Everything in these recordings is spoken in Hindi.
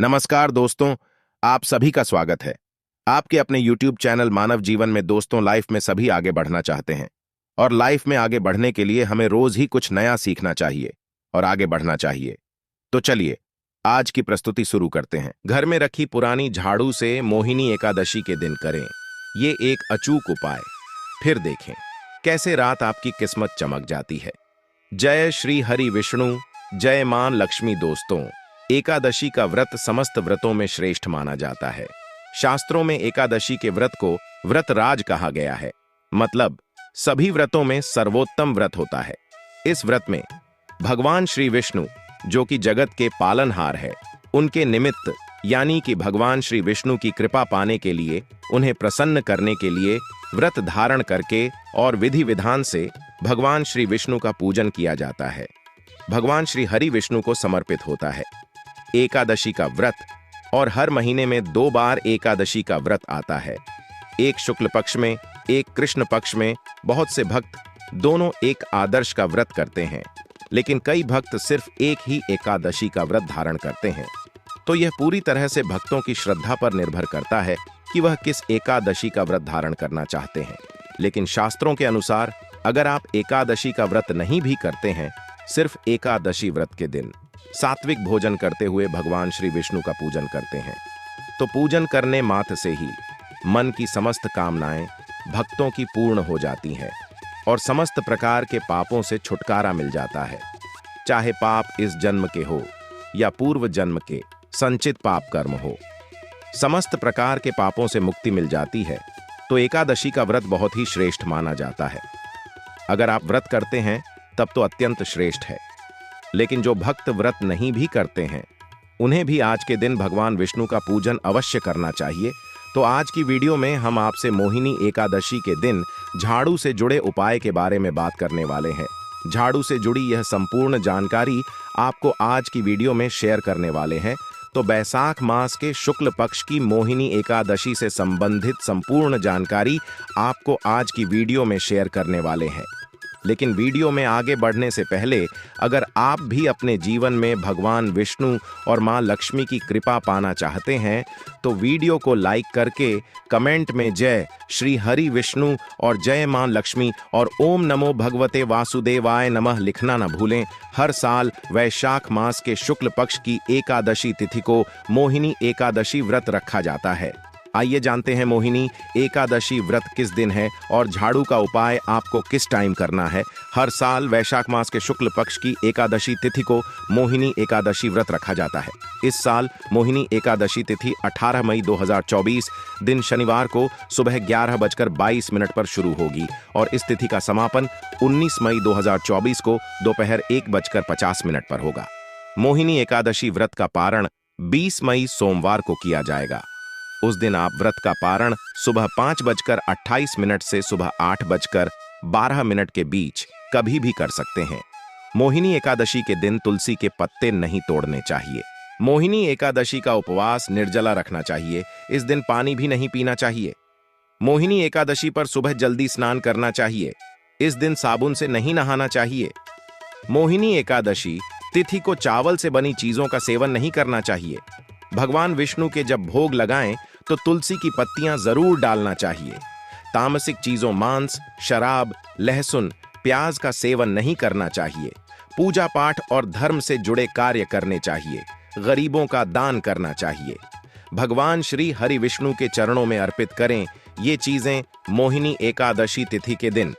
नमस्कार दोस्तों, आप सभी का स्वागत है। आपके अपने YouTube चैनल मानव जीवन में दोस्तों, लाइफ में सभी आगे बढ़ना चाहते हैं और लाइफ में आगे बढ़ने के लिए हमें रोज ही कुछ नया सीखना चाहिए और आगे बढ़ना चाहिए। तो चलिए आज की प्रस्तुति शुरू करते हैं। घर में रखी पुरानी झाड़ू से मोहिनी एकादशी के दिन करें ये एक अचूक उपाय, फिर देखें कैसे रात आपकी किस्मत चमक जाती है। जय श्री हरि विष्णु, जय मां लक्ष्मी। दोस्तों, एकादशी का व्रत समस्त व्रतों में श्रेष्ठ माना जाता है। शास्त्रों में एकादशी के व्रत को व्रतराज कहा गया है, मतलब सभी व्रतों में सर्वोत्तम व्रत होता है। इस व्रत में भगवान श्री विष्णु, जो कि जगत के पालनहार है, उनके निमित्त यानी कि भगवान श्री विष्णु की कृपा पाने के लिए, उन्हें प्रसन्न करने के लिए व्रत धारण करके और विधि विधान से भगवान श्री विष्णु का पूजन किया जाता है। भगवान श्री हरि विष्णु को समर्पित होता है। एकादशी का व्रत, और हर महीने में 2 बार एकादशी का व्रत आता है, एक शुक्ल पक्ष में, एक कृष्ण पक्ष में। बहुत से भक्त दोनों एक आदर्श का व्रत करते हैं, लेकिन कई भक्त सिर्फ एक ही एकादशी का व्रत धारण करते हैं। तो यह पूरी तरह से भक्तों की श्रद्धा पर निर्भर करता है कि वह किस एकादशी का व्रत धारण करना चाहते हैं। लेकिन शास्त्रों के अनुसार अगर आप एकादशी का व्रत नहीं भी करते हैं, सिर्फ एकादशी व्रत के दिन सात्विक भोजन करते हुए भगवान श्री विष्णु का पूजन करते हैं, तो पूजन करने मात्र से ही मन की समस्त कामनाएं भक्तों की पूर्ण हो जाती हैं और समस्त प्रकार के पापों से छुटकारा मिल जाता है। चाहे पाप इस जन्म के हो या पूर्व जन्म के संचित पाप कर्म हो, समस्त प्रकार के पापों से मुक्ति मिल जाती है। तो एकादशी का व्रत बहुत ही श्रेष्ठ माना जाता है। अगर आप व्रत करते हैं तब तो अत्यंत श्रेष्ठ है, लेकिन जो भक्त व्रत नहीं भी करते हैं, उन्हें भी आज के दिन भगवान विष्णु का पूजन अवश्य करना चाहिए। तो आज की वीडियो में हम आपसे मोहिनी एकादशी के दिन झाड़ू से जुड़े उपाय के बारे में बात करने वाले हैं। झाड़ू से जुड़ी यह संपूर्ण जानकारी आपको आज की वीडियो में शेयर करने वाले हैं। तो बैसाख मास के शुक्ल पक्ष की मोहिनी एकादशी से संबंधित संपूर्ण जानकारी आपको आज की वीडियो में शेयर करने वाले हैं। लेकिन वीडियो में आगे बढ़ने से पहले अगर आप भी अपने जीवन में भगवान विष्णु और मां लक्ष्मी की कृपा पाना चाहते हैं, तो वीडियो को लाइक करके कमेंट में जय श्री हरि विष्णु और जय मां लक्ष्मी और ओम नमो भगवते वासुदेवाय नमः लिखना न भूलें। हर साल वैशाख मास के शुक्ल पक्ष की एकादशी तिथि को मोहिनी एकादशी व्रत रखा जाता है। आइए जानते हैं मोहिनी एकादशी व्रत किस दिन है और झाड़ू का उपाय आपको किस टाइम करना है। हर साल वैशाख मास के शुक्ल पक्ष की एकादशी तिथि को मोहिनी एकादशी व्रत रखा जाता है। इस साल मोहिनी एकादशी तिथि 18 मई 2024 दिन शनिवार को सुबह 11:22 पर शुरू होगी और इस तिथि का समापन 19 मई 2024 को दोपहर 1:50 पर होगा। मोहिनी एकादशी व्रत का पारण 20 मई सोमवार को किया जाएगा। उस दिन आप व्रत का पारण सुबह 5:28 से सुबह 8:12 के बीच कभी भी कर सकते हैं। मोहिनी एकादशी के दिन तुलसी के पत्ते नहीं तोड़ने चाहिए। मोहिनी एकादशी का उपवास निर्जला रखना चाहिए। इस दिन पानी भी नहीं पीना चाहिए। मोहिनी एकादशी पर सुबह जल्दी स्नान करना चाहिए। इस दिन साबुन से नहीं नहाना चाहिए। मोहिनी एकादशी तिथि को चावल से बनी चीजों का सेवन नहीं करना चाहिए। भगवान विष्णु के जब भोग लगाएं तो तुलसी की पत्तियां जरूर डालना चाहिए। तामसिक चीजों मांस, शराब, लहसुन, प्याज का सेवन नहीं करना चाहिए। पूजा पाठ और धर्म से जुड़े कार्य करने चाहिए। गरीबों का दान करना चाहिए। भगवान श्री हरि विष्णु के चरणों में अर्पित करें ये चीजें मोहिनी एकादशी तिथि के दिन।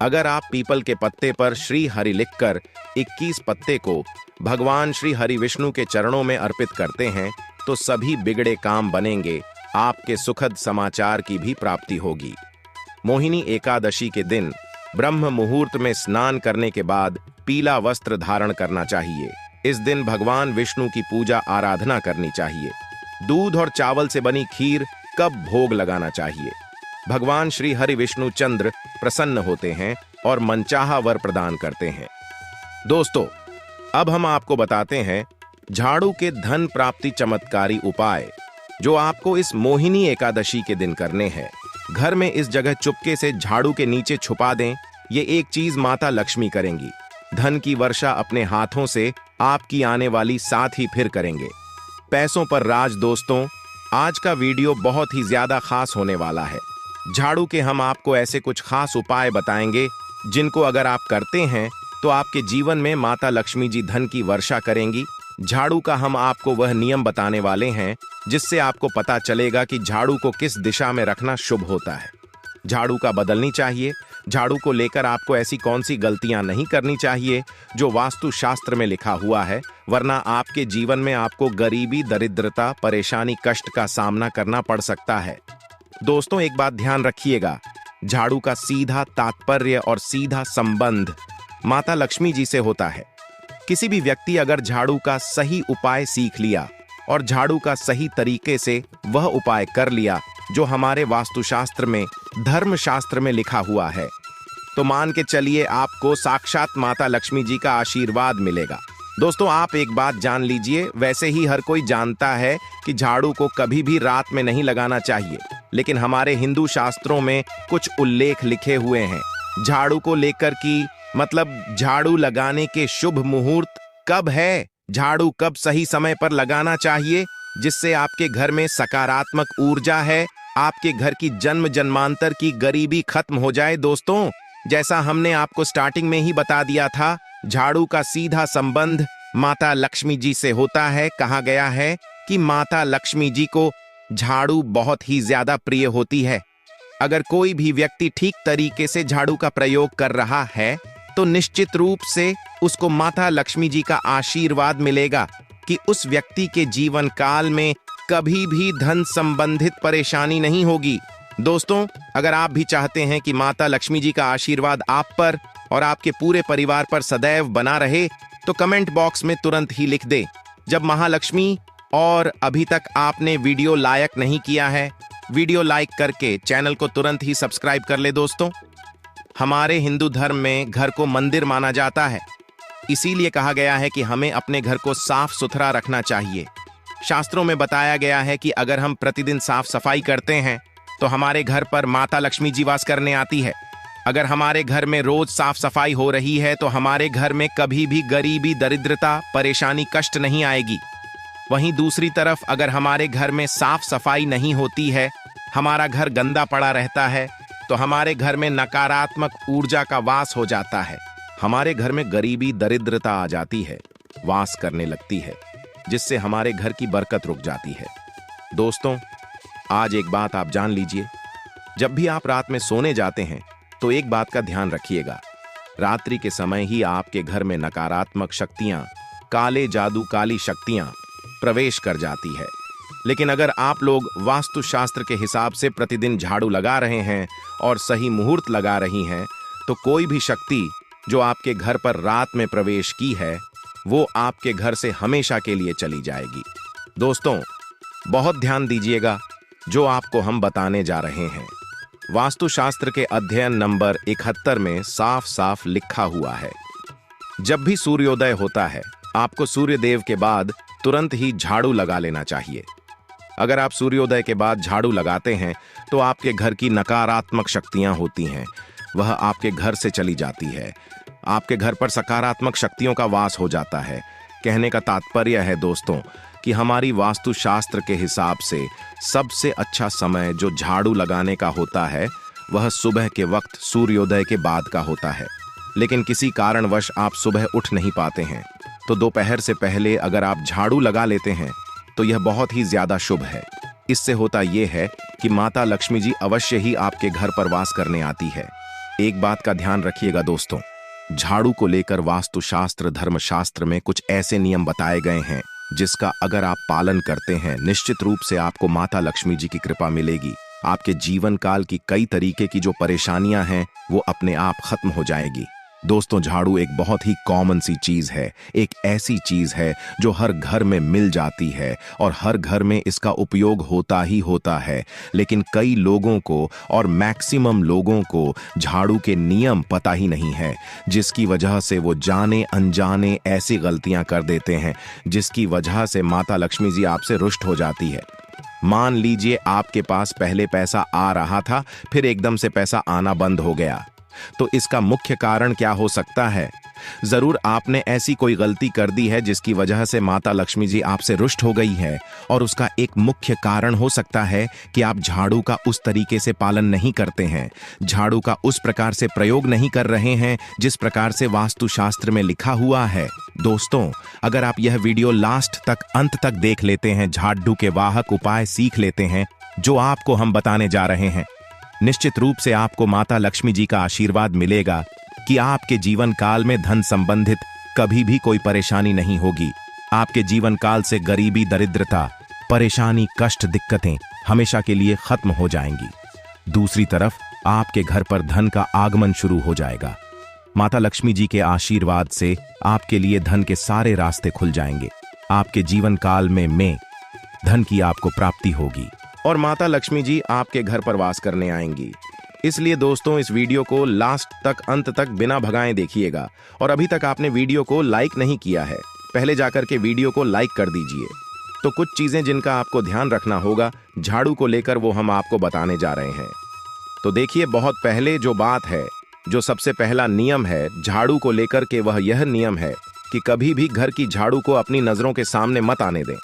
अगर आप पीपल के पत्ते पर श्री हरि लिखकर 21 पत्ते को भगवान श्री हरि विष्णु के चरणों में अर्पित करते हैं, तो सभी बिगड़े काम बनेंगे। आपके सुखद समाचार की भी प्राप्ति होगी। मोहिनी एकादशी के दिन ब्रह्म मुहूर्त में स्नान करने के बाद पीला वस्त्र धारण करना चाहिए। इस दिन भगवान विष्णु की पूजा आराधना करनी चाहिए। दूध और चावल से बनी खीर कब भोग लगाना चाहिए। भगवान श्री हरि विष्णु चंद्र प्रसन्न होते हैं और मनचाहा वर प्रदान करते हैं। दोस्तों, अब हम आपको बताते हैं झाड़ू के धन प्राप्ति चमत्कारी उपाय जो आपको इस मोहिनी एकादशी के दिन करने हैं। घर में इस जगह चुपके से झाड़ू के नीचे छुपा दें। ये एक चीज माता लक्ष्मी करेंगी। धन की वर्षा अपने हाथों से आपकी आने वाली साथ ही फिर करेंगे। पैसों पर राज। दोस्तों, आज का वीडियो बहुत ही ज्यादा खास होने वाला है। झाड़ू के हम आपको ऐसे कुछ खास उपाय बताएंगे जिनको अगर आप करते हैं तो आपके जीवन में माता लक्ष्मी जी धन की वर्षा करेंगी। झाड़ू का हम आपको वह नियम बताने वाले हैं जिससे आपको पता चलेगा कि झाड़ू को किस दिशा में रखना शुभ होता है। झाड़ू का बदलनी चाहिए। झाड़ू को लेकर आपको ऐसी कौन सी गलतियां नहीं करनी चाहिए जो वास्तु शास्त्र में लिखा हुआ है, वरना आपके जीवन में आपको गरीबी, दरिद्रता, परेशानी, कष्ट का सामना करना पड़ सकता है। दोस्तों, एक बात ध्यान रखिएगा, झाड़ू का सीधा तात्पर्य और सीधा संबंध माता लक्ष्मी जी से होता है। किसी भी व्यक्ति अगर झाड़ू का सही उपाय सीख लिया और झाड़ू का सही तरीके से वह उपाय कर लिया जो हमारे वास्तुशास्त्र में, धर्मशास्त्र में लिखा हुआ है, तो मान के चलिए आपको साक्षात माता लक्ष्मी जी का आशीर्वाद मिलेगा। दोस्तों, आप एक बात जान लीजिए, वैसे ही हर कोई जानता है कि झाड़ू को कभी भी रात में नहीं लगाना चाहिए, लेकिन हमारे हिंदू शास्त्रों में कुछ उल्लेख लिखे हुए हैं झाड़ू को लेकर कि मतलब झाड़ू लगाने के शुभ मुहूर्त कब है, झाड़ू कब सही समय पर लगाना चाहिए जिससे आपके घर में सकारात्मक ऊर्जा है, आपके घर की जन्म जन्मांतर की गरीबी खत्म हो जाए। दोस्तों, जैसा हमने आपको स्टार्टिंग में ही बता दिया था, झाड़ू का सीधा संबंध माता लक्ष्मी जी से होता है। कहा गया है कि माता लक्ष्मी जी को झाड़ू बहुत ही ज्यादा प्रिय होती है। अगर कोई भी व्यक्ति ठीक तरीके से झाड़ू का प्रयोग कर रहा है तो निश्चित रूप से उसको माता लक्ष्मी जी का आशीर्वाद मिलेगा कि उस व्यक्ति के जीवन काल में कभी भी धन संबंधित परेशानी नहीं होगी। दोस्तों, अगर आप भी चाहते हैं कि माता लक्ष्मी जी का आशीर्वाद आप पर और आपके पूरे परिवार पर सदैव बना रहे तो कमेंट बॉक्स में तुरंत ही लिख दे जब महालक्ष्मी। और अभी तक आपने वीडियो लाइक नहीं किया है, वीडियो लाइक करके चैनल को तुरंत ही सब्सक्राइब कर ले। दोस्तों, हमारे हिंदू धर्म में घर को मंदिर माना जाता है, इसीलिए कहा गया है कि हमें अपने घर को साफ सुथरा रखना चाहिए। शास्त्रों में बताया गया है कि अगर हम प्रतिदिन साफ सफाई करते हैं तो हमारे घर पर माता लक्ष्मी जी वास करने आती है। अगर हमारे घर में रोज साफ सफाई हो रही है तो हमारे घर में कभी भी गरीबी, दरिद्रता, परेशानी, कष्ट नहीं आएगी। वहीं दूसरी तरफ अगर हमारे घर में साफ सफाई नहीं होती है, हमारा घर गंदा पड़ा रहता है, तो हमारे घर में नकारात्मक ऊर्जा का वास हो जाता है। हमारे घर में गरीबी, दरिद्रता आ जाती है, वास करने लगती है, जिससे हमारे घर की बरकत रुक जाती है। दोस्तों, आज एक बात आप जान लीजिए, जब भी आप रात में सोने जाते हैं तो एक बात का ध्यान रखिएगा, रात्रि के समय ही आपके घर में नकारात्मक शक्तियां, काले जादू, काली शक्तियां प्रवेश कर जाती है। लेकिन अगर आप लोग वास्तुशास्त्र के हिसाब से प्रतिदिन झाड़ू लगा रहे हैं और सही मुहूर्त लगा रही हैं, तो कोई भी शक्ति जो आपके घर पर रात में प्रवेश की है वो आपके घर से हमेशा के लिए चली जाएगी। दोस्तों, बहुत ध्यान दीजिएगा जो आपको हम बताने जा रहे हैं। वास्तुशास्त्र के अध्ययन नंबर 71 में साफ साफ लिखा हुआ है, जब भी सूर्योदय होता है आपको सूर्यदेव के बाद तुरंत ही झाड़ू लगा लेना चाहिए। अगर आप सूर्योदय के बाद झाड़ू लगाते हैं तो आपके घर की नकारात्मक शक्तियां होती हैं, वह आपके घर से चली जाती है, आपके घर पर सकारात्मक शक्तियों का वास हो जाता है। कहने का तात्पर्य है दोस्तों कि हमारी वास्तुशास्त्र के हिसाब से सबसे अच्छा समय जो झाड़ू लगाने का होता है वह सुबह के वक्त सूर्योदय के बाद का होता है। लेकिन किसी कारणवश आप सुबह उठ नहीं पाते हैं तो दोपहर से पहले अगर आप झाड़ू लगा लेते हैं तो यह बहुत ही ज्यादा शुभ है। इससे होता यह है कि माता लक्ष्मी जी अवश्य ही आपके घर पर वास करने आती है। एक बात का ध्यान रखिएगा दोस्तों, झाड़ू को लेकर वास्तुशास्त्र, धर्मशास्त्र में कुछ ऐसे नियम बताए गए हैं जिसका अगर आप पालन करते हैं निश्चित रूप से आपको माता लक्ष्मी जी की कृपा मिलेगी। आपके जीवन काल की कई तरीके की जो परेशानियां हैं वो अपने आप खत्म हो जाएगी। दोस्तों, झाड़ू एक बहुत ही कॉमन सी चीज है, एक ऐसी चीज है जो हर घर में मिल जाती है और हर घर में इसका उपयोग होता ही होता है। लेकिन कई लोगों को और मैक्सिमम लोगों को झाड़ू के नियम पता ही नहीं है, जिसकी वजह से वो जाने अनजाने ऐसी गलतियां कर देते हैं जिसकी वजह से माता लक्ष्मी जी आपसे रुष्ट हो जाती है। मान लीजिए आपके पास पहले पैसा आ रहा था, फिर एकदम से पैसा आना बंद हो गया, तो इसका मुख्य कारण क्या हो सकता है? जरूर आपने ऐसी कोई गलती कर दी है जिसकी वजह से माता लक्ष्मी जी आपसे रुष्ट हो गई है, और उसका एक मुख्य कारण हो सकता है कि आप झाड़ू का उस तरीके से पालन नहीं करते हैं, झाड़ू का उस प्रकार से प्रयोग नहीं कर रहे हैं जिस प्रकार से वास्तुशास्त्र में लिखा हुआ है। दोस्तों, अगर आप यह वीडियो लास्ट तक अंत तक देख लेते हैं, झाड़ू के वाहक उपाय सीख लेते हैं जो आपको हम बताने जा रहे हैं, निश्चित रूप से आपको माता लक्ष्मी जी का आशीर्वाद मिलेगा कि आपके जीवन काल में धन संबंधित कभी भी कोई परेशानी नहीं होगी। आपके जीवन काल से गरीबी, दरिद्रता, परेशानी, कष्ट, दिक्कतें हमेशा के लिए खत्म हो जाएंगी। दूसरी तरफ आपके घर पर धन का आगमन शुरू हो जाएगा। माता लक्ष्मी जी के आशीर्वाद से आपके लिए धन के सारे रास्ते खुल जाएंगे। आपके जीवन काल में धन की आपको प्राप्ति होगी और माता लक्ष्मी जी आपके घर पर वास करने आएंगी। इसलिए दोस्तों, इस वीडियो को लास्ट तक, अंत तक बिना भगाए देखिएगा। और अभी तक आपने वीडियो को लाइक नहीं किया है, पहले जाकर के वीडियो को लाइक कर दीजिए। तो कुछ चीजें जिनका आपको ध्यान रखना होगा झाड़ू को लेकर, वो हम आपको बताने जा रहे हैं। तो देखिए, बहुत पहले जो बात है, जो सबसे पहला नियम है झाड़ू को लेकर के, वह यह नियम है कि कभी भी घर की झाड़ू को अपनी नजरों के सामने मत आने दें।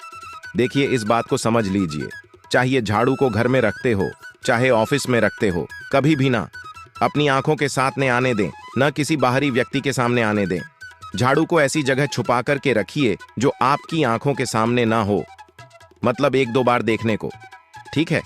देखिए, इस बात को समझ लीजिए, चाहे झाड़ू को घर में रखते हो, चाहे ऑफिस में रखते हो, कभी भी ना अपनी आंखों के साथ ने आने दें, न किसी बाहरी व्यक्ति के सामने आने दें। झाड़ू को ऐसी जगह छुपा करके रखिए जो आपकी आंखों के सामने ना हो, मतलब 1-2 बार देखने को, ठीक है।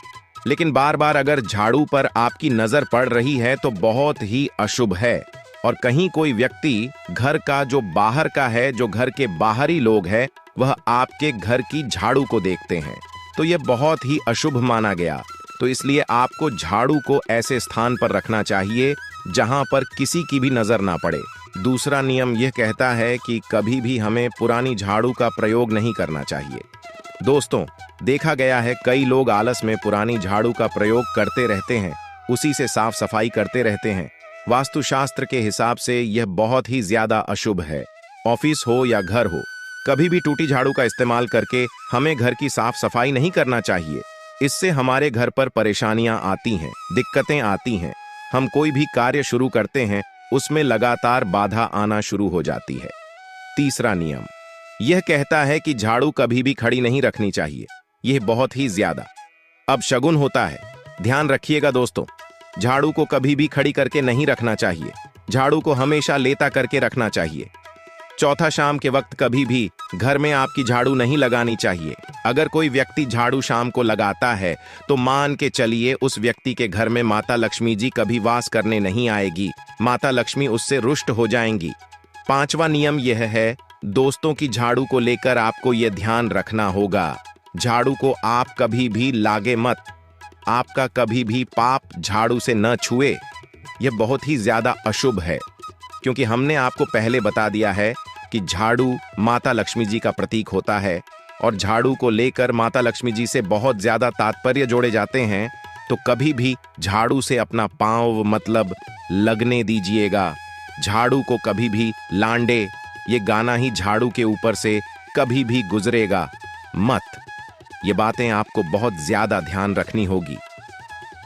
लेकिन बार बार अगर झाड़ू पर आपकी नजर पड़ रही है तो बहुत ही अशुभ है। और कहीं कोई व्यक्ति घर का जो बाहर का है, जो घर के बाहरी लोग हैं, वह आपके घर की झाड़ू को देखते हैं, तो यह बहुत ही अशुभ माना गया। तो इसलिए आपको झाड़ू को ऐसे स्थान पर रखना चाहिए जहां पर किसी की भी नजर ना पड़े। दूसरा नियम यह कहता है कि कभी भी हमें पुरानी झाड़ू का प्रयोग नहीं करना चाहिए। दोस्तों, देखा गया है कई लोग आलस में पुरानी झाड़ू का प्रयोग करते रहते हैं, उसी से साफ सफाई करते रहते हैं। वास्तुशास्त्र के हिसाब से यह बहुत ही ज्यादा अशुभ है। ऑफिस हो या घर हो, कभी भी टूटी झाड़ू का इस्तेमाल करके हमें घर की साफ सफाई नहीं करना चाहिए। इससे हमारे घर पर परेशानियां आती हैं, दिक्कतें आती हैं। हम कोई भी कार्य शुरू करते हैं, उसमें लगातार बाधा आना शुरू हो जाती है। तीसरा नियम यह कहता है कि झाड़ू कभी भी खड़ी नहीं रखनी चाहिए। यह बहुत ही ज्यादा अपशगुन होता है। ध्यान रखिएगा दोस्तों, झाड़ू को कभी भी खड़ी करके नहीं रखना चाहिए। झाड़ू को हमेशा लेटा करके रखना चाहिए। चौथा, शाम के वक्त कभी भी घर में आपकी झाड़ू नहीं लगानी चाहिए। अगर कोई व्यक्ति झाड़ू शाम को लगाता है तो मान के चलिए उस व्यक्ति के घर में माता लक्ष्मी जी कभी वास करने नहीं आएगी। माता लक्ष्मी उससे रुष्ट हो जाएंगी। पांचवा नियम यह है, दोस्तों की झाड़ू को लेकर आपको यह ध्यान रखना होगा, झाड़ू को आप कभी भी लागे मत। आपका कभी भी पाप झाड़ू से न छुए। यह बहुत ही ज्यादा अशुभ है, क्योंकि हमने आपको पहले बता दिया है कि झाड़ू माता लक्ष्मी जी का प्रतीक होता है और झाड़ू को लेकर माता लक्ष्मी जी से बहुत ज्यादा तात्पर्य जोड़े जाते हैं। तो कभी भी झाड़ू से अपना पांव मतलब लगने दीजिएगा। झाड़ू को कभी भी लांडे, ये गाना ही झाड़ू के ऊपर से कभी भी गुजरेगा मत। ये बातें आपको बहुत ज्यादा ध्यान रखनी होगी।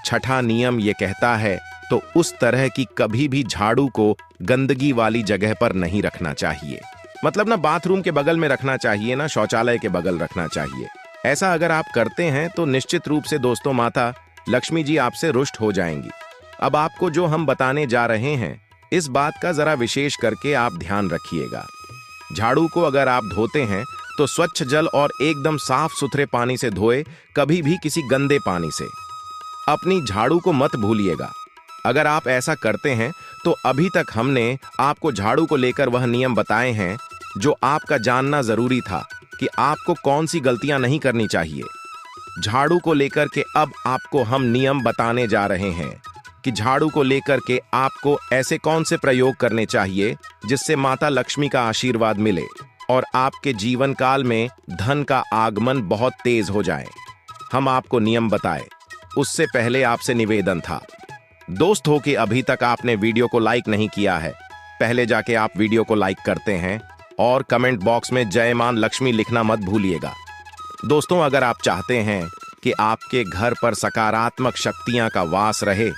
छठा नियम ये कहता है, तो उस तरह की कभी भी झाड़ू को गंदगी वाली जगह पर नहीं रखना चाहिए। मतलब ना बाथरूम के बगल में रखना चाहिए, ना शौचालय के बगल रखना चाहिए। ऐसा अगर आप करते हैं तो निश्चित रूप से दोस्तों माता लक्ष्मी जी आपसे रुष्ट हो जाएंगी। अब आपको जो हम बताने जा रहे हैं, इस बात का जरा विशेष करके आप ध्यान रखिएगा। झाड़ू को अगर आप धोते हैं तो स्वच्छ जल और एकदम साफ सुथरे पानी से धोए, कभी भी किसी गंदे पानी से। अपनी झाड़ू को मत भूलिएगा। अगर आप ऐसा करते हैं तो अभी तक हमने आपको झाड़ू को लेकर वह नियम बताए हैं जो आपका जानना जरूरी था कि आपको कौन सी गलतियां नहीं करनी चाहिए। झाड़ू को लेकर के अब आपको हम नियम बताने जा रहे हैं कि झाड़ू को लेकर के आपको ऐसे कौन से प्रयोग करने चाहिए जिससे माता लक्ष्मी का आशीर्वाद मिले और आपके जीवन काल में धन का आगमन बहुत तेज हो जाए। हम आपको नियम बताए, उससे पहले आपसे निवेदन था दोस्त हो कि अभी तक आपने वीडियो को लाइक नहीं किया है, पहले जाके आप वीडियो को लाइक करते हैं और कमेंट बॉक्स में जय मां लक्ष्मी लिखना मत भूलिएगा। दोस्तों, अगर आप चाहते हैं कि आपके घर पर सकारात्मक शक्तियां का वास रहे,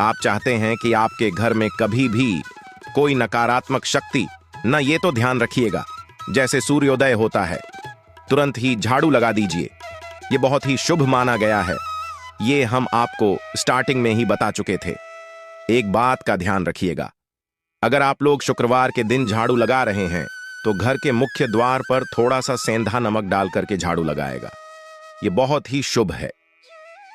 आप चाहते हैं कि आपके घर में कभी भी कोई नकारात्मक शक्ति ना ये तो ध्यान रखिएगा, जैसे सूर्योदय होता है तुरंत ही झाड़ू लगा दीजिए। ये बहुत ही शुभ माना गया है। ये हम आपको स्टार्टिंग में ही बता चुके थे। एक बात का ध्यान रखिएगा, अगर आप लोग शुक्रवार के दिन झाड़ू लगा रहे हैं तो घर के मुख्य द्वार पर थोड़ा सा सेंधा नमक डाल करके झाड़ू लगाएगा। ये बहुत ही शुभ है।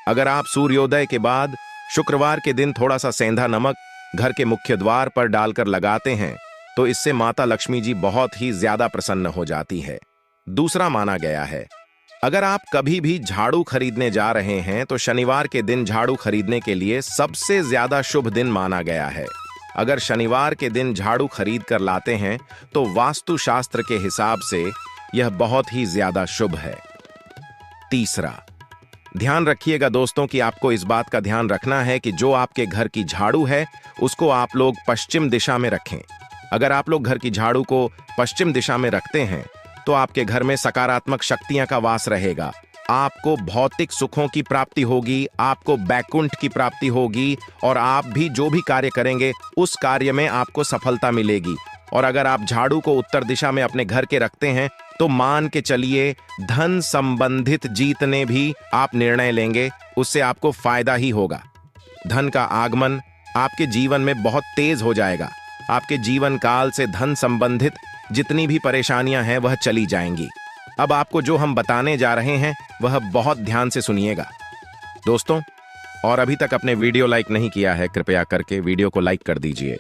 अगर आप सूर्योदय के बाद शुक्रवार के दिन थोड़ा सा सेंधा नमक घर के मुख्य द्वार पर डालकर लगाते हैं तो इससे माता लक्ष्मी जी बहुत ही ज्यादा प्रसन्न हो जाती है। दूसरा माना गया है, अगर आप कभी भी झाड़ू खरीदने जा रहे हैं तो शनिवार के दिन झाड़ू खरीदने के लिए सबसे ज्यादा शुभ दिन माना गया है। अगर शनिवार के दिन झाड़ू खरीद कर लाते हैं तो वास्तु शास्त्र के हिसाब से यह बहुत ही ज्यादा शुभ है। तीसरा, ध्यान रखिएगा दोस्तों कि आपको इस बात का ध्यान रखना है कि जो आपके घर की झाड़ू है उसको आप लोग पश्चिम दिशा में रखें। अगर आप लोग घर की झाड़ू को पश्चिम दिशा में रखते हैं तो आपके घर में सकारात्मक शक्तियां का वास रहेगा। आपको भौतिक सुखों की प्राप्ति होगी, आपको बैकुंठ की प्राप्ति होगी और आप भी जो भी कार्य करेंगे उस कार्य में आपको सफलता मिलेगी। और अगर आप झाड़ू को उत्तर दिशा में अपने घर के रखते हैं तो मान के चलिए धन संबंधित जितने भी आप निर्णय लेंगे उससे आपको फायदा ही होगा। धन का आगमन आपके जीवन में बहुत तेज हो जाएगा। आपके जीवन काल से धन संबंधित जितनी भी परेशानियां हैं वह चली जाएंगी। अब आपको जो हम बताने जा रहे हैं वह बहुत ध्यान से सुनिएगा दोस्तों। और अभी तक अपने वीडियो लाइक नहीं किया है, कृपया करके वीडियो को लाइक कर दीजिए।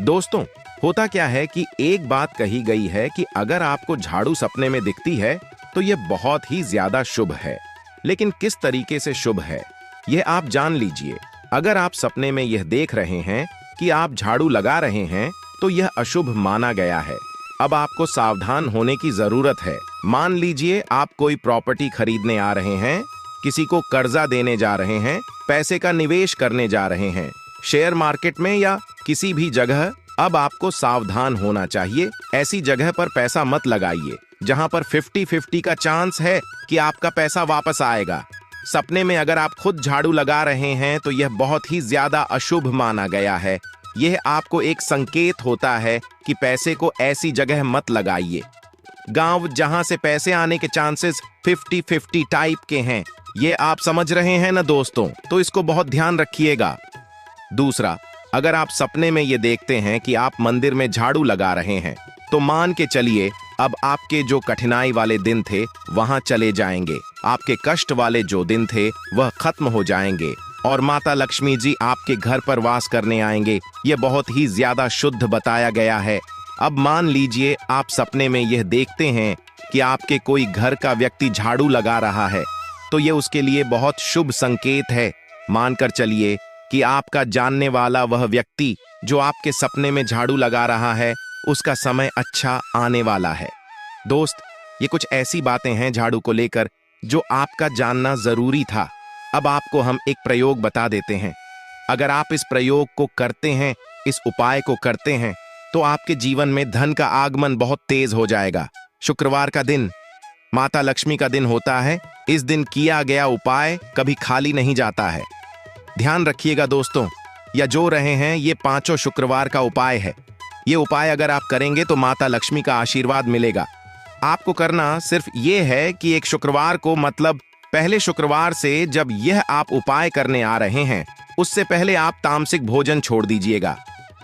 दोस्तों, होता क्या है कि एक बात कही गई है कि अगर आपको झाड़ू सपने में दिखती है तो यह बहुत ही ज्यादा शुभ है। लेकिन किस तरीके से शुभ है यह आप जान लीजिए। अगर आप सपने में यह देख रहे हैं कि आप झाड़ू लगा रहे हैं तो यह अशुभ माना गया है। अब आपको सावधान होने की जरूरत है। मान लीजिए आप कोई प्रॉपर्टी खरीदने आ रहे हैं, किसी को कर्जा देने जा रहे हैं, पैसे का निवेश करने जा रहे हैं, शेयर मार्केट में या किसी भी जगह। अब आपको सावधान होना चाहिए। ऐसी जगह पर पैसा मत लगाइए जहां पर 50-50 का चांस है कि आपका पैसा वापस आएगा। सपने में अगर आप खुद झाड़ू लगा रहे हैं तो यह बहुत ही ज्यादा अशुभ माना गया है। यह आपको एक संकेत होता है कि पैसे को ऐसी जगह मत लगाइए। गांव जहां से पैसे आने के चांसेस 50-50 टाइप के हैं, ये आप समझ रहे हैं ना दोस्तों, तो इसको बहुत ध्यान रखिएगा। दूसरा, अगर आप सपने में ये देखते हैं कि आप मंदिर में झाड़ू लगा रहे हैं तो मान के चलिए अब आपके जो कठिनाई वाले दिन थे वहां चले जाएंगे। आपके कष्ट वाले जो दिन थे वह खत्म हो जाएंगे और माता लक्ष्मी जी आपके घर पर वास करने आएंगे। ये बहुत ही ज्यादा शुद्ध बताया गया है। अब मान लीजिए आप सपने में यह देखते हैं कि आपके कोई घर का व्यक्ति झाड़ू लगा रहा है तो ये उसके लिए बहुत शुभ संकेत है। मानकर चलिए कि आपका जानने वाला वह व्यक्ति जो आपके सपने में झाड़ू लगा रहा है उसका समय अच्छा आने वाला है। दोस्त, ये कुछ ऐसी बातें हैं झाड़ू को लेकर जो आपका जानना जरूरी था। अब आपको हम एक प्रयोग बता देते हैं। अगर आप इस प्रयोग को करते हैं, इस उपाय को करते हैं तो आपके जीवन में धन का आगमन बहुत तेज हो जाएगा। शुक्रवार का दिन माता लक्ष्मी का दिन होता है। इस दिन किया गया उपाय कभी खाली नहीं जाता है। ध्यान रखिएगा दोस्तों, या जो रहे हैं ये 5 शुक्रवार का उपाय है। ये उपाय अगर आप करेंगे तो माता लक्ष्मी का आशीर्वाद मिलेगा। आपको करना सिर्फ ये है कि एक शुक्रवार को, मतलब पहले शुक्रवार से जब यह आप उपाय करने आ रहे हैं उससे पहले आप तामसिक भोजन छोड़ दीजिएगा।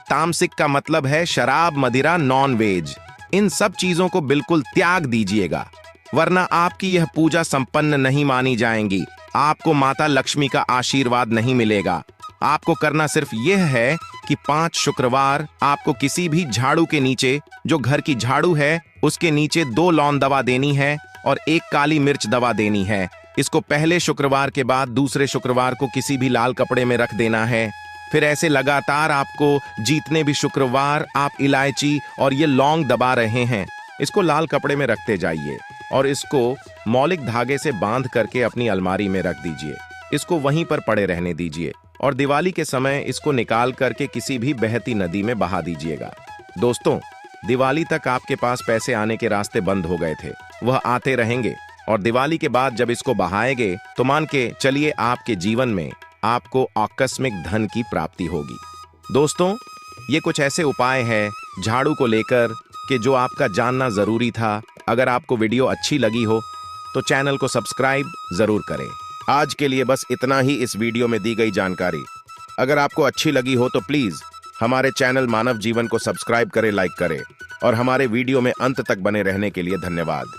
तामसिक का मतलब है शराब, मदिरा, नॉन वेज। इन सब चीजों को बिल्कुल त्याग दीजिएगा, वरना आपकी यह पूजा संपन्न नहीं मानी जाएंगी। आपको माता लक्ष्मी का आशीर्वाद नहीं मिलेगा। आपको करना सिर्फ यह है कि 5 शुक्रवार आपको किसी भी झाड़ू के नीचे, जो घर की झाड़ू है उसके नीचे 2 लौंग दवा देनी है और 1 काली मिर्च दवा देनी है। इसको पहले शुक्रवार के बाद दूसरे शुक्रवार को किसी भी लाल कपड़े में रख देना है। फिर ऐसे लगातार आपको जितने भी शुक्रवार आप इलायची और ये लौंग दबा रहे हैं इसको लाल कपड़े में रखते जाइए और इसको मौलिक धागे से बांध करके अपनी अलमारी में रख दीजिए। इसको वहीं पर पड़े रहने दीजिए और दिवाली के समय इसको निकाल करके किसी भी बहती नदी में बहा दीजिएगा। दोस्तों, दिवाली तक आपके पास पैसे आने के रास्ते बंद हो गए थे, वह आते रहेंगे और दिवाली के बाद जब इसको बहाएंगे तो मान के चलिए आपके जीवन में आपको आकस्मिक धन की प्राप्ति होगी। दोस्तों, ये कुछ ऐसे उपाय हैं झाड़ू को लेकर कि जो आपका जानना जरूरी था। अगर आपको वीडियो अच्छी लगी हो तो चैनल को सब्सक्राइब जरूर करें। आज के लिए बस इतना ही इस वीडियो में दी गई जानकारी। अगर आपको अच्छी लगी हो तो प्लीज हमारे चैनल मानव जीवन को सब्सक्राइब करें, लाइक करें और हमारे वीडियो में अंत तक बने रहने के लिए धन्यवाद।